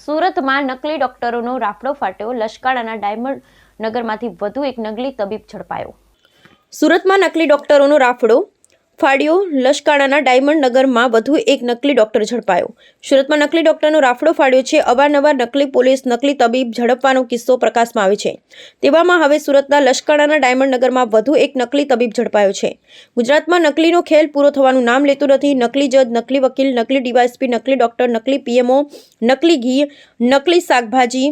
સુરતમાં નકલી ડોક્ટરોનો રાફડો ફાટ્યો, લશ્કાણાના ડાયમંડ નગરમાંથી વધુ એક નકલી તબીબ ઝડપાયો. સુરતમાં નકલી ડોક્ટરોનો રાફડો ફાટ્યો, લશ્કાણાના ડાયમંડ નગરમાં વધુ એક નકલી ડોક્ટર ઝડપાયો. સુરતમાં નકલી ડોક્ટરનો રાફડો ફાટ્યો છે. અવારનવાર નકલી પોલીસ નકલી તબીબ ઝડપવાનો કિસ્સો પ્રકાશમાં આવે છે. તેવામાં હવે સુરતના લશ્કાણાના ડાયમંડ નગરમાં વધુ એક નકલી તબીબ ઝડપાયો છે. ગુજરાતમાં નકલીનો ખેલ પૂરો થવાનું નામ લેતું નથી. નકલી જજ, નકલી વકીલ, નકલી ડીવાયએસપી, નકલી ડોક્ટર, નકલી પીએમઓ, નકલી ઘી, નકલી શાકભાજી,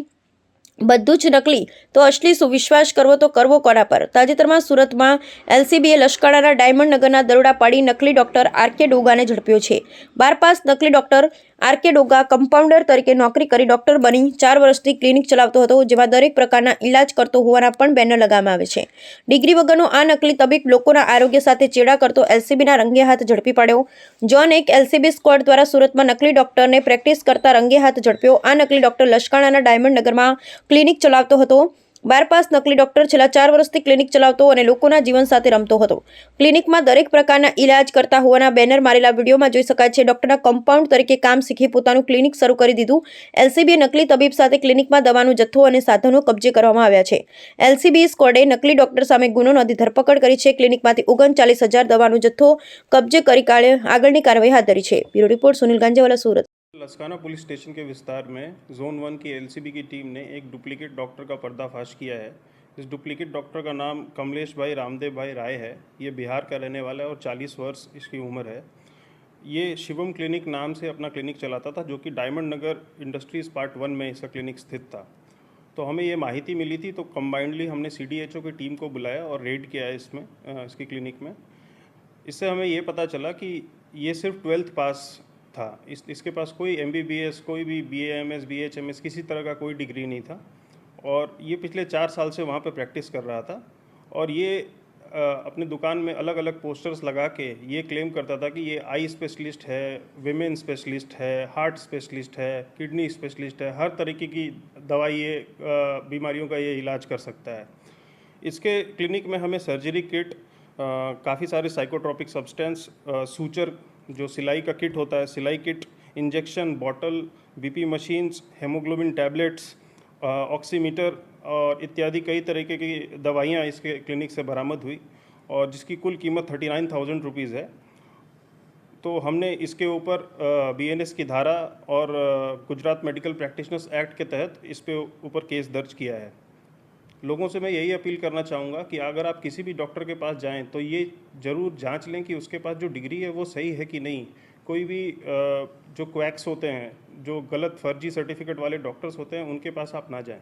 બધું જ નકલી. તો અસલી શું? વિશ્વાસ કરવો તો કરવો કોના પર? તાજેતરમાં સુરતમાં એલસીબીએ લશ્કાણાના ડાયમંડ નગરના દરોડા પાડી નકલી ડોક્ટર આરકે ડોગાને ઝડપ્યો છે. 12 પાસ નકલી ડોક્ટર આરકે ડોગા કમ્પાઉન્ડર તરીકે નોકરી કરી ડોક્ટર બની 4 વર્ષથી ક્લિનિક ચલાવતો હતો, જેમાં દરેક પ્રકારના ઇલાજ કરતો હોવાના પણ બેનર લગાવવામાં આવે છે. ડિગ્રી વગરનો આ નકલી તબીબ લોકોના આરોગ્ય સાથે ચેડા કરતો એલસીબીના રંગે હાથ ઝડપી પાડ્યો. જોન એક એલસીબી સ્ક્વોડ દ્વારા સુરતમાં નકલી ડોક્ટરને પ્રેક્ટિસ કરતા રંગે હાથ ઝડપ્યો. આ નકલી ડોક્ટર લશ્કાણાના ડાયમંડ નગરમાં ક્લિનિક ચલાવતો હતો. 12 પાસ નકલી ડોક્ટર છેલ્લા 4 વર્ષથી ક્લિનિક ચલાવતો અને લોકોના જીવન સાથે રમતો હતો. ક્લિનિકમાં દરેક પ્રકારના ઇલાજ કરતા હોવાના બેનર મારેલા વિડીયોમાં જોઈ શકાય છે. ડોક્ટરના કમ્પાઉન્ડ તરીકે કામ શીખી પોતાનું ક્લિનિક શરૂ કરી દીધું. એલસીબીએ નકલી તબીબ સાથે ક્લિનિકમાં દવાનો જથ્થો અને સાધનો કબજે કરવામાં આવ્યા છે. એલસીબી સ્ક્વોડે નકલી ડોક્ટર સામે ગુનો નોંધી ધરપકડ કરી છે. ક્લિનિકમાંથી 39,000 દવાનો જથ્થો કબજે કરી આગળની કાર્યવાહી હાથ ધરી છે. બ્યુરો રિપોર્ટ सुनील गांजेवाला, सूरत. लस्काना पुलिस स्टेशन के विस्तार में जोन 1 की एलसीबी की टीम ने एक डुप्लीकेट डॉक्टर का पर्दाफाश किया है. इस डुप्लीकेट डॉक्टर का नाम कमलेश भाई रामदेव भाई राय है. ये बिहार का रहने वाला है और 40 वर्ष इसकी उम्र है. ये शिवम क्लिनिक नाम से अपना क्लिनिक चलाता था, जो कि डायमंड नगर इंडस्ट्रीज़ पार्ट 1 में इसका क्लिनिक स्थित था. तो हमें ये माहिती मिली थी, तो कंबाइंडली हमने सीडीएचओ की टीम को बुलाया और रेड किया है इसमें इसकी क्लिनिक में. इससे हमें ये पता चला कि ये सिर्फ 12th पास था. इसके पास कोई एमबीबीएस, कोई भी बीएएमएस, बीएचएमएस किसी तरह का कोई डिग्री नहीं था. और ये पिछले 4 साल से वहाँ पे प्रैक्टिस कर रहा था. और ये अपनी दुकान में अलग अलग पोस्टर्स लगा के ये क्लेम करता था कि ये आई स्पेशलिस्ट है, विमेन स्पेशलिस्ट है, हार्ट स्पेशलिस्ट है, किडनी स्पेशलिस्ट है, हर तरीके की दवाई ये बीमारियों का ये इलाज कर सकता है. इसके क्लिनिक में हमें सर्जरी किट, काफ़ी सारे साइकोट्रॉपिक सब्सटेंस, सूचर जो सिलाई का किट होता है, सिलाई kit, injection bottle, BP machines, haemoglobin tablets, oximeter और इत्यादि कई तरीके की दवाइयाँ इसके क्लिनिक से बरामद हुई और जिसकी कुल कीमत 39,000 रुपीज़ है. तो हमने इसके ऊपर बीएनएस की धारा और गुजरात मेडिकल प्रैक्टिशनर्स एक्ट के तहत इस पे ऊपर केस दर्ज किया है. लोगों से मैं यही अपील करना चाहूँगा कि अगर आप किसी भी डॉक्टर के पास जाएं तो ये ज़रूर जांच लें कि उसके पास जो डिग्री है वो सही है कि नहीं. कोई भी जो क्वैक्स होते हैं, जो गलत फर्जी सर्टिफिकेट वाले डॉक्टर्स होते हैं, उनके पास आप ना जाएं.